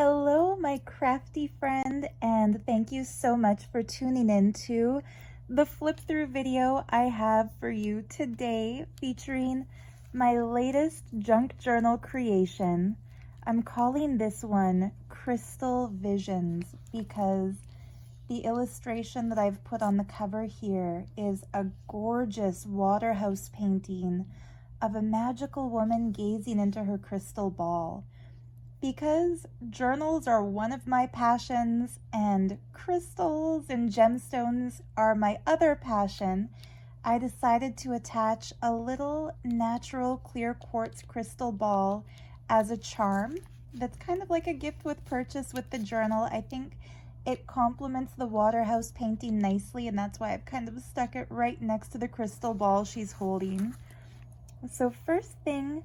Hello, my crafty friend, and thank you so much for tuning in to the flip through video I have for you today, featuring my latest junk journal creation. I'm calling this one Crystal Visions because the illustration that I've put on the cover here is a gorgeous Waterhouse painting of a magical woman gazing into her crystal ball. Because journals are one of my passions and crystals and gemstones are my other passion, I decided to attach a little natural clear quartz crystal ball as a charm that's kind of like a gift with purchase with the journal. I think it complements the Waterhouse painting nicely, and that's why I've kind of stuck it right next to the crystal ball she's holding. So first thing,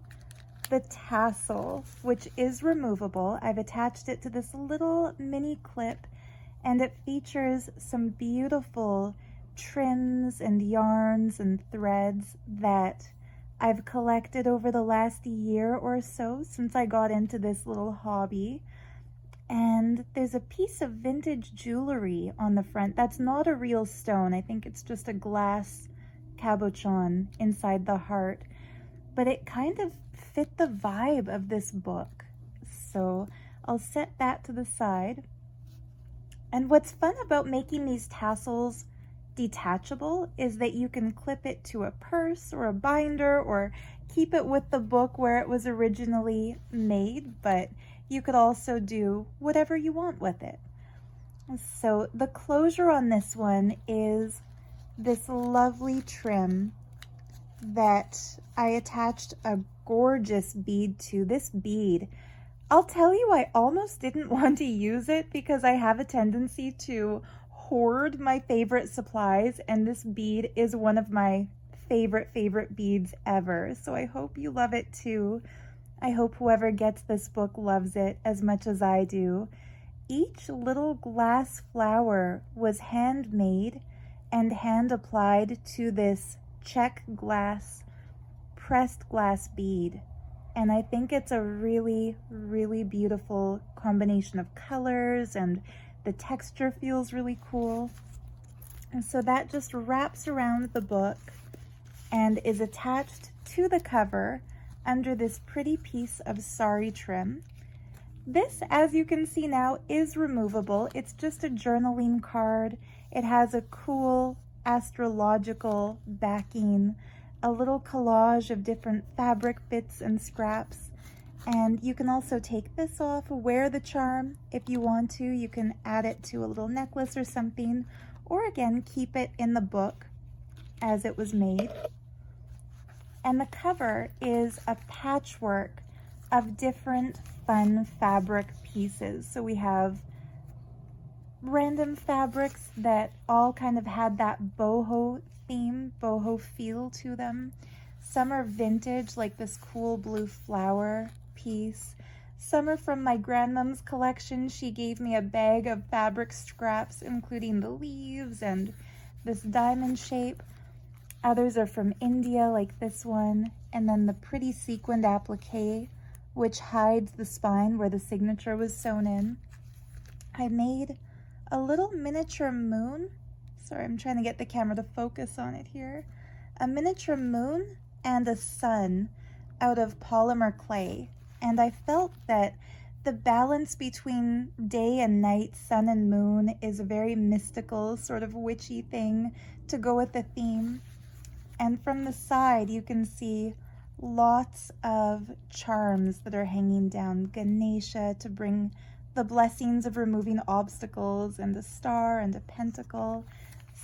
the tassel, which is removable. I've attached it to this little mini clip, and it features some beautiful trims and yarns and threads that I've collected over the last year or so since I got into this little hobby. And there's a piece of vintage jewelry on the front that's not a real stone. I think it's just a glass cabochon inside the heart, but it kind of fit the vibe of this book. So I'll set that to the side. And what's fun about making these tassels detachable is that you can clip it to a purse or a binder or keep it with the book where it was originally made, but you could also do whatever you want with it. So the closure on this one is this lovely trim that I attached a gorgeous bead to. This bead, I'll tell you, I almost didn't want to use it because I have a tendency to hoard my favorite supplies, and this bead is one of my favorite beads ever. So I hope you love it too. I hope whoever gets this book loves it as much as I do. Each little glass flower was handmade and hand applied to this check glass, pressed glass bead, and I think it's a really beautiful combination of colors, and the texture feels really cool. And so that just wraps around the book and is attached to the cover under this pretty piece of sari trim. This, as you can see now, is removable. It's just a journaling card. It has a cool astrological backing, a little collage of different fabric bits and scraps, and you can also take this off, wear the charm if you want to. You can add it to a little necklace or something, or again keep it in the book as it was made. And the cover is a patchwork of different fun fabric pieces. So we have random fabrics that all kind of had that boho theme, boho feel to them. Some are vintage, like this cool blue flower piece. Some are from my grandmom's collection. She gave me a bag of fabric scraps, including the leaves and this diamond shape. Others are from India, like this one, and then the pretty sequined applique, which hides the spine where the signature was sewn in. I made a little miniature moon. Sorry, I'm trying to get the camera to focus on it here. A miniature moon and a sun out of polymer clay. And I felt that the balance between day and night, sun and moon, is a very mystical, sort of witchy thing to go with the theme. And from the side, you can see lots of charms that are hanging down. Ganesha to bring the blessings of removing obstacles, and a star and a pentacle.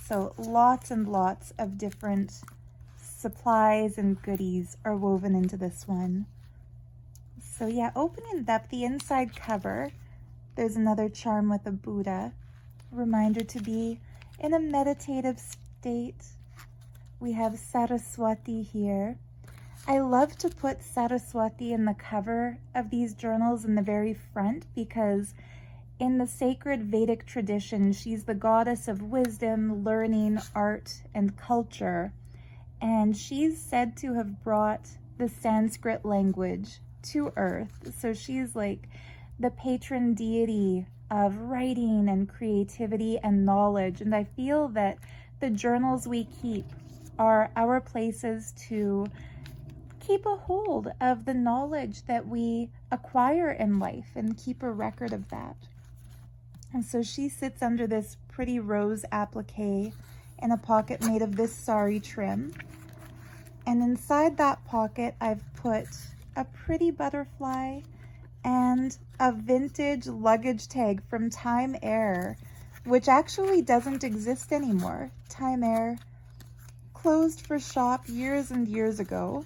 So lots and lots of different supplies and goodies are woven into this one. So yeah, opening it up, the inside cover, there's another charm with a Buddha. Reminder to be in a meditative state. We have Saraswati here. I love to put Saraswati in the cover of these journals in the very front because in the sacred Vedic tradition, she's the goddess of wisdom, learning, art, and culture. And she's said to have brought the Sanskrit language to Earth. So she's like the patron deity of writing and creativity and knowledge. And I feel that the journals we keep are our places to keep a hold of the knowledge that we acquire in life and keep a record of that. And so she sits under this pretty rose applique in a pocket made of this sari trim. And inside that pocket, I've put a pretty butterfly and a vintage luggage tag from Time Air, which actually doesn't exist anymore. Time Air closed for shop years and years ago.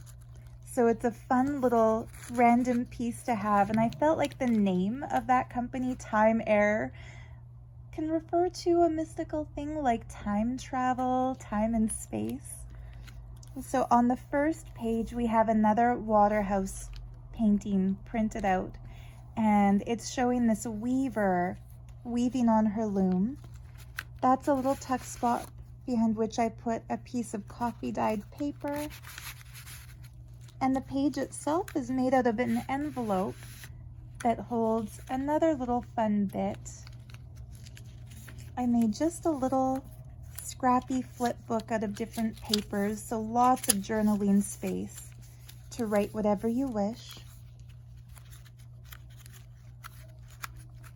So it's a fun little random piece to have. And I felt like the name of that company, Time Air, can refer to a mystical thing like time travel, time and space. So on the first page, we have another Waterhouse painting printed out. And it's showing this weaver weaving on her loom. That's a little tuck spot behind which I put a piece of coffee dyed paper. And the page itself is made out of an envelope that holds another little fun bit. I made just a little scrappy flip book out of different papers, so lots of journaling space to write whatever you wish.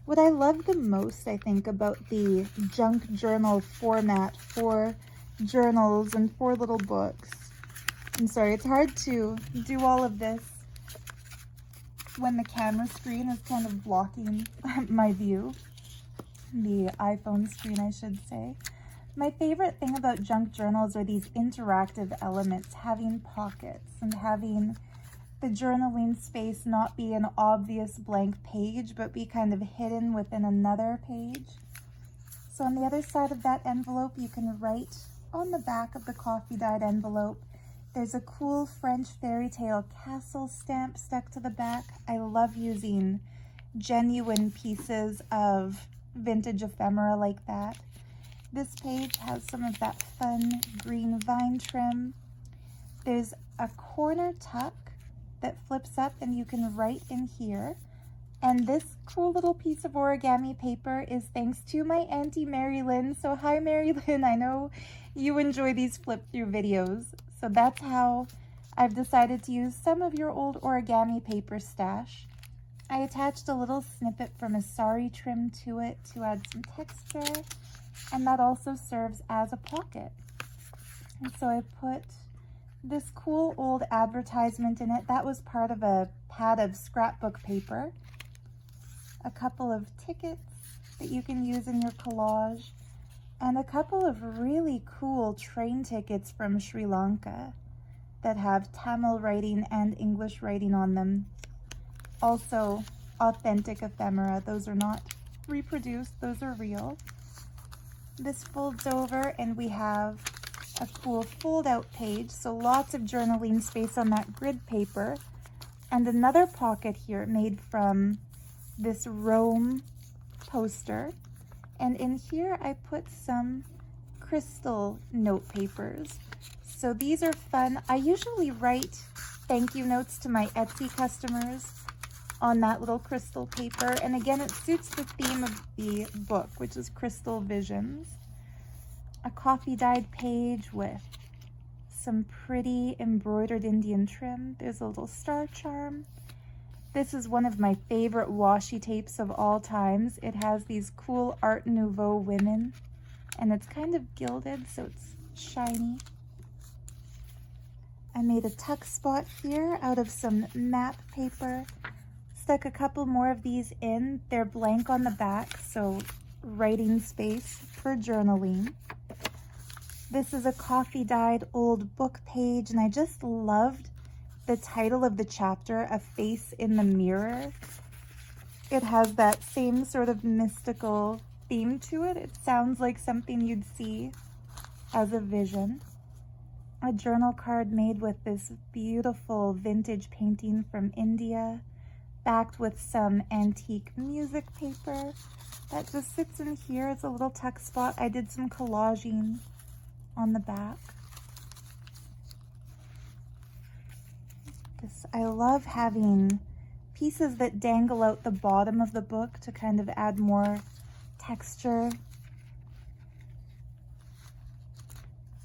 What I love the most, I think, about the junk journal format for journals and for little books. I'm sorry, it's hard to do all of this when the camera screen is kind of blocking my view. The iPhone screen, I should say. My favorite thing about junk journals are these interactive elements, having pockets and having the journaling space not be an obvious blank page, but be kind of hidden within another page. So on the other side of that envelope, you can write on the back of the coffee dyed envelope. There's a cool French fairy tale castle stamp stuck to the back. I love using genuine pieces of vintage ephemera like that. This page has some of that fun green vine trim. There's a corner tuck that flips up and you can write in here. And this cool little piece of origami paper is thanks to my Auntie Mary Lynn. So hi Mary Lynn, I know you enjoy these flip through videos. So that's how I've decided to use some of your old origami paper stash. I attached a little snippet from a sari trim to it to add some texture, and that also serves as a pocket. And so I put this cool old advertisement in it. That was part of a pad of scrapbook paper. A couple of tickets that you can use in your collage, and a couple of really cool train tickets from Sri Lanka that have Tamil writing and English writing on them. Also, authentic ephemera. Those are not reproduced, those are real. This folds over and we have a cool fold-out page, so lots of journaling space on that grid paper. And another pocket here made from this Rome poster. And in here I put some crystal note papers. So these are fun. I usually write thank you notes to my Etsy customers on that little crystal paper. And again, it suits the theme of the book, which is Crystal Visions. A coffee dyed page with some pretty embroidered Indian trim. There's a little star charm. This is one of my favorite washi tapes of all times. It has these cool Art Nouveau women, and it's kind of gilded, so it's shiny. I made a tuck spot here out of some map paper. Stuck a couple more of these in. They're blank on the back, so writing space for journaling. This is a coffee dyed old book page, and I just loved the title of the chapter, A Face in the Mirror. It has that same sort of mystical theme to it. It sounds like something you'd see as a vision. A journal card made with this beautiful vintage painting from India, backed with some antique music paper that just sits in here as a little tuck spot. I did some collaging on the back. I love having pieces that dangle out the bottom of the book to kind of add more texture.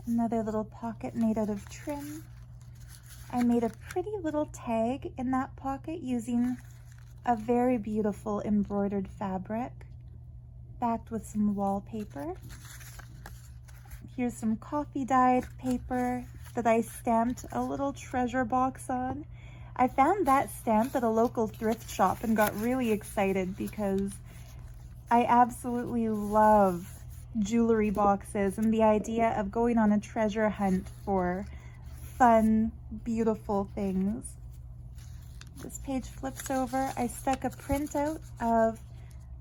Another little pocket made out of trim. I made a pretty little tag in that pocket using a very beautiful embroidered fabric, backed with some wallpaper. Here's some coffee dyed paper that I stamped a little treasure box on. I found that stamp at a local thrift shop and got really excited because I absolutely love jewelry boxes and the idea of going on a treasure hunt for fun, beautiful things. This page flips over. I stuck a printout of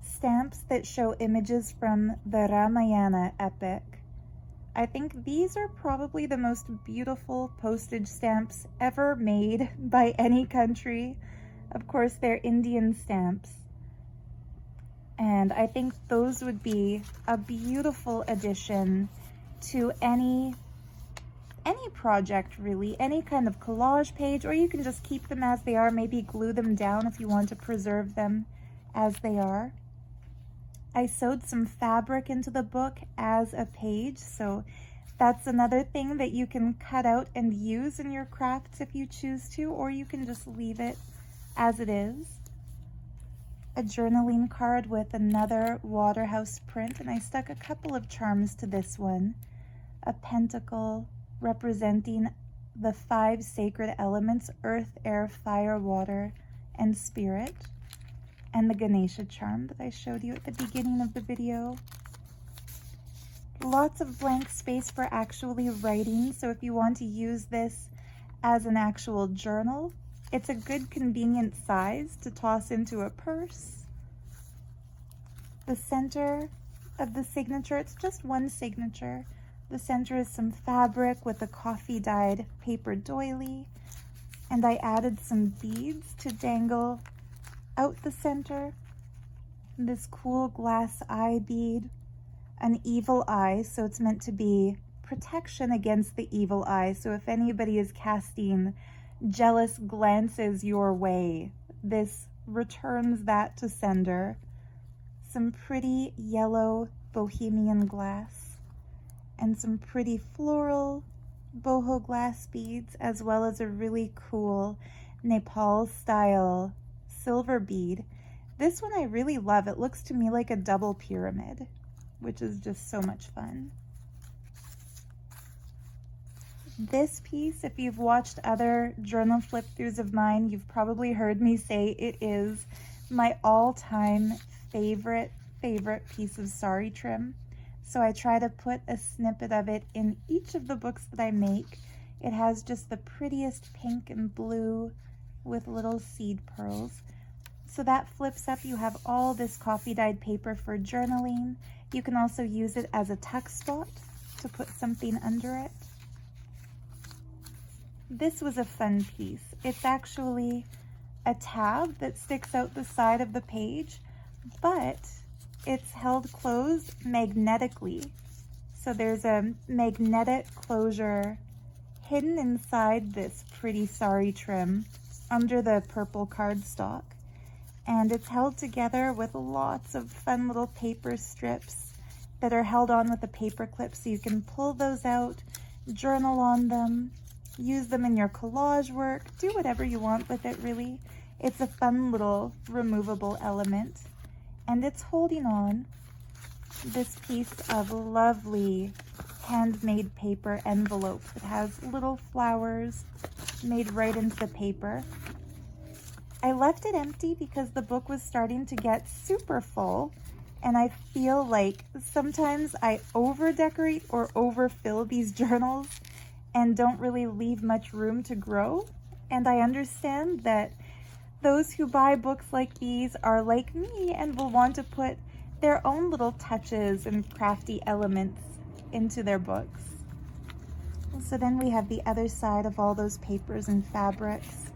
stamps that show images from the Ramayana epic. I think these are probably the most beautiful postage stamps ever made by any country. Of course, they're Indian stamps. And I think those would be a beautiful addition to any project, really, any kind of collage page, or you can just keep them as they are, maybe glue them down if you want to preserve them as they are. I sewed some fabric into the book as a page, so that's another thing that you can cut out and use in your crafts if you choose to, or you can just leave it as it is. A journaling card with another Waterhouse print, and I stuck a couple of charms to this one. A pentacle representing the 5 sacred elements: earth, air, fire, water, and spirit. And the Ganesha charm that I showed you at the beginning of the video. Lots of blank space for actually writing, so if you want to use this as an actual journal, it's a good convenient size to toss into a purse. The center of the signature, it's just one signature. The center is some fabric with a coffee dyed paper doily, and I added some beads to dangle out the center. This cool glass eye bead, an evil eye, so it's meant to be protection against the evil eye. So if anybody is casting jealous glances your way, this returns that to sender. Some pretty yellow Bohemian glass and some pretty floral boho glass beads, as well as a really cool Nepal style silver bead. This one I really love. It looks to me like a double pyramid, which is just so much fun. This piece, if you've watched other journal flip throughs of mine, you've probably heard me say it is my all-time favorite piece of sari trim. So I try to put a snippet of it in each of the books that I make. It has just the prettiest pink and blue with little seed pearls. So that flips up. You have all this coffee dyed paper for journaling. You can also use it as a tuck spot to put something under it. This was a fun piece. It's actually a tab that sticks out the side of the page, but it's held closed magnetically. So there's a magnetic closure hidden inside this pretty sari trim under the purple cardstock. And it's held together with lots of fun little paper strips that are held on with a paper clip, so you can pull those out, journal on them, use them in your collage work, do whatever you want with it, really. It's a fun little removable element. And it's holding on this piece of lovely handmade paper envelope that has little flowers made right into the paper. I left it empty because the book was starting to get super full, and I feel like sometimes I over-decorate or overfill these journals and don't really leave much room to grow. And I understand that those who buy books like these are like me and will want to put their own little touches and crafty elements into their books. So then we have the other side of all those papers and fabrics.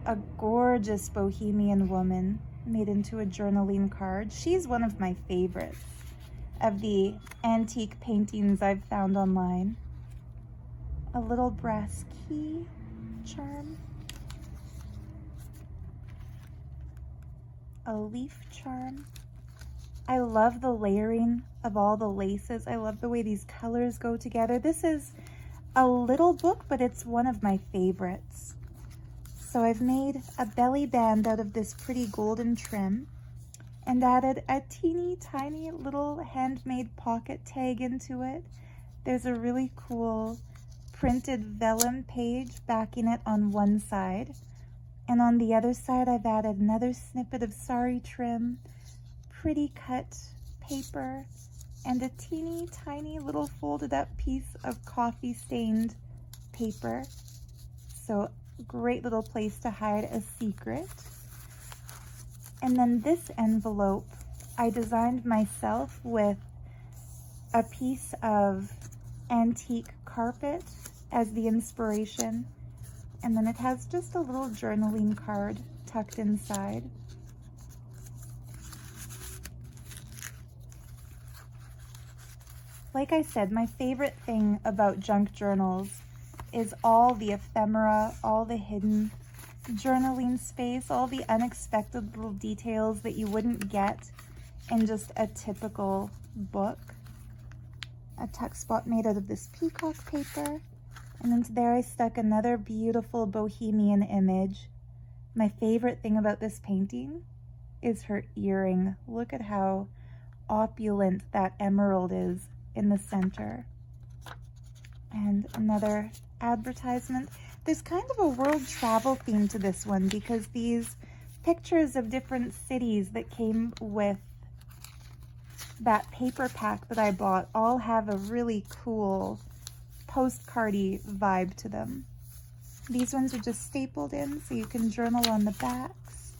A gorgeous Bohemian woman made into a journaling card. She's one of my favorites of the antique paintings I've found online. A little brass key charm. a leaf charm. I love the layering of all the laces. I love the way these colors go together. This is a little book, but it's one of my favorites. So I've made a belly band out of this pretty golden trim and added a teeny tiny little handmade pocket tag into it. There's a really cool printed vellum page backing it on one side. And on the other side, I've added another snippet of sari trim, pretty cut paper, and a teeny tiny little folded up piece of coffee stained paper. So great little place to hide a secret. And then this envelope I designed myself with a piece of antique carpet as the inspiration. And then it has just a little journaling card tucked inside. Like I said, my favorite thing about junk journals is all the ephemera, all the hidden journaling space, all the unexpected little details that you wouldn't get in just a typical book. A tuck spot made out of this peacock paper. And into there I stuck another beautiful Bohemian image. My favorite thing about this painting is her earring. Look at how opulent that emerald is in the center. And another advertisement. There's kind of a world travel theme to this one because these pictures of different cities that came with that paper pack that I bought all have a really cool postcardy vibe to them. These ones are just stapled in so you can journal on the backs.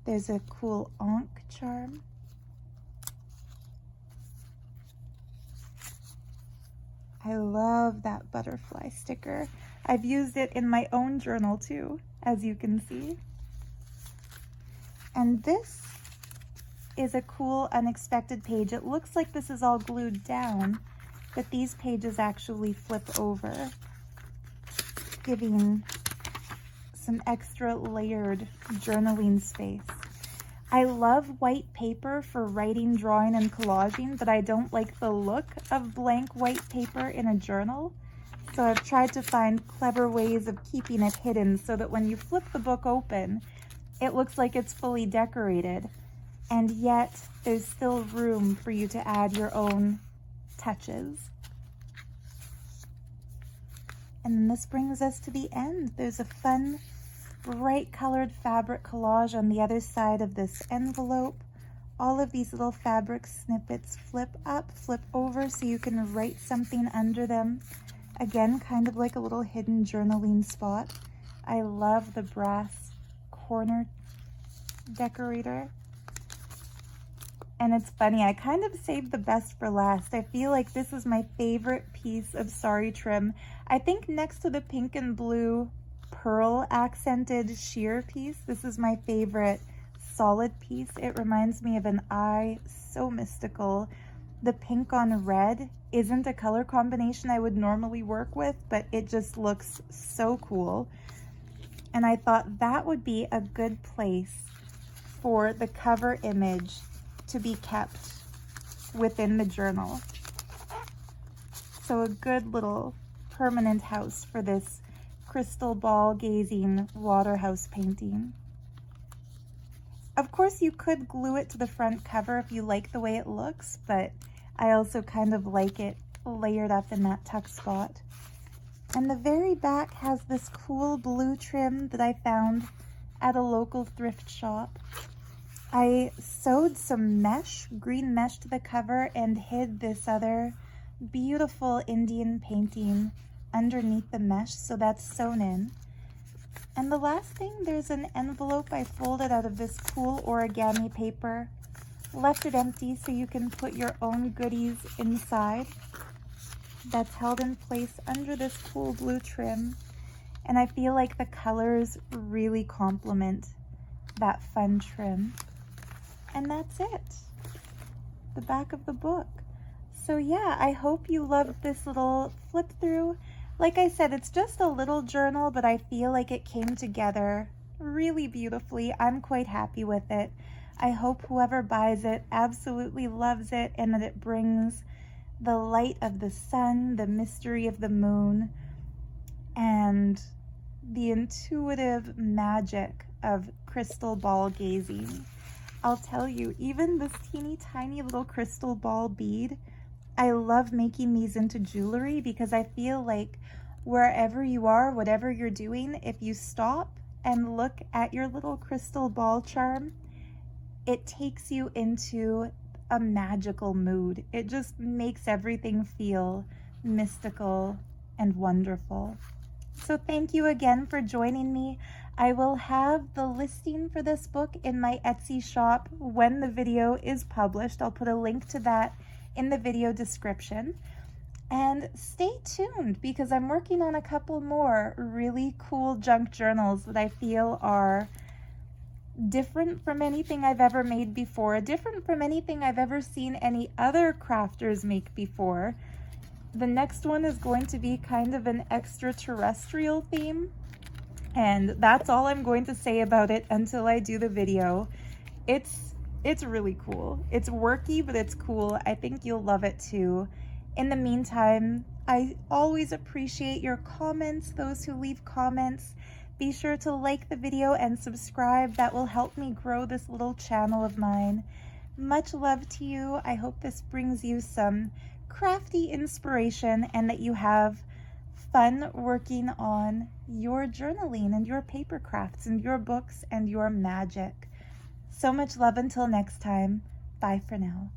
There's a cool Ankh charm. I love that butterfly sticker. I've used it in my own journal too, as you can see. And this is a cool unexpected page. It looks like this is all glued down, but these pages actually flip over, giving some extra layered journaling space. I love white paper for writing, drawing, and collaging, but I don't like the look of blank white paper in a journal. So I've tried to find clever ways of keeping it hidden so that when you flip the book open, it looks like it's fully decorated. And yet there's still room for you to add your own touches. And then this brings us to the end. There's a fun, bright colored fabric collage on the other side of this envelope. All of these little fabric snippets flip up, flip over so you can write something under them. Again, kind of like a little hidden journaling spot. I love the brass corner decorator. And it's funny, I kind of saved the best for last. I feel like this is my favorite piece of sari trim. I think next to the pink and blue pearl accented sheer piece, this is my favorite solid piece. It reminds me of an eye, so mystical. The pink on red isn't a color combination I would normally work with, but it just looks so cool. And I thought that would be a good place for the cover image to be kept within the journal. So a good little permanent house for this crystal ball gazing Waterhouse painting. Of course you could glue it to the front cover if you like the way it looks, but I also kind of like it layered up in that tuck spot. And the very back has this cool blue trim that I found at a local thrift shop. I sewed some mesh, green mesh to the cover and hid this other beautiful Indian painting underneath the mesh, so that's sewn in. And the last thing, there's an envelope I folded out of this cool origami paper. Left it empty so you can put your own goodies inside. That's held in place under this cool blue trim. And I feel like the colors really complement that fun trim. And that's it. The back of the book. So yeah, I hope you loved this little flip through. Like I said, it's just a little journal, but I feel like it came together really beautifully. I'm quite happy with it. I hope whoever buys it absolutely loves it and that it brings the light of the sun, the mystery of the moon, and the intuitive magic of crystal ball gazing. I'll tell you, even this teeny tiny little crystal ball bead, I love making these into jewelry because I feel like wherever you are, whatever you're doing, if you stop and look at your little crystal ball charm, it takes you into a magical mood. It just makes everything feel mystical and wonderful. So thank you again for joining me. I will have the listing for this book in my Etsy shop when the video is published. I'll put a link to that in the video description. And stay tuned because I'm working on a couple more really cool junk journals that I feel are different from anything I've ever made before, different from anything I've ever seen any other crafters make before. The next one is going to be kind of an extraterrestrial theme, and that's all I'm going to say about it until I do the video. It's really cool. It's worky, but it's cool. I think you'll love it too. In the meantime, I always appreciate your comments, those who leave comments. Be sure to like the video and subscribe. That will help me grow this little channel of mine. Much love to you. I hope this brings you some crafty inspiration and that you have fun working on your journaling and your paper crafts and your books and your magic. So much love until next time. Bye for now.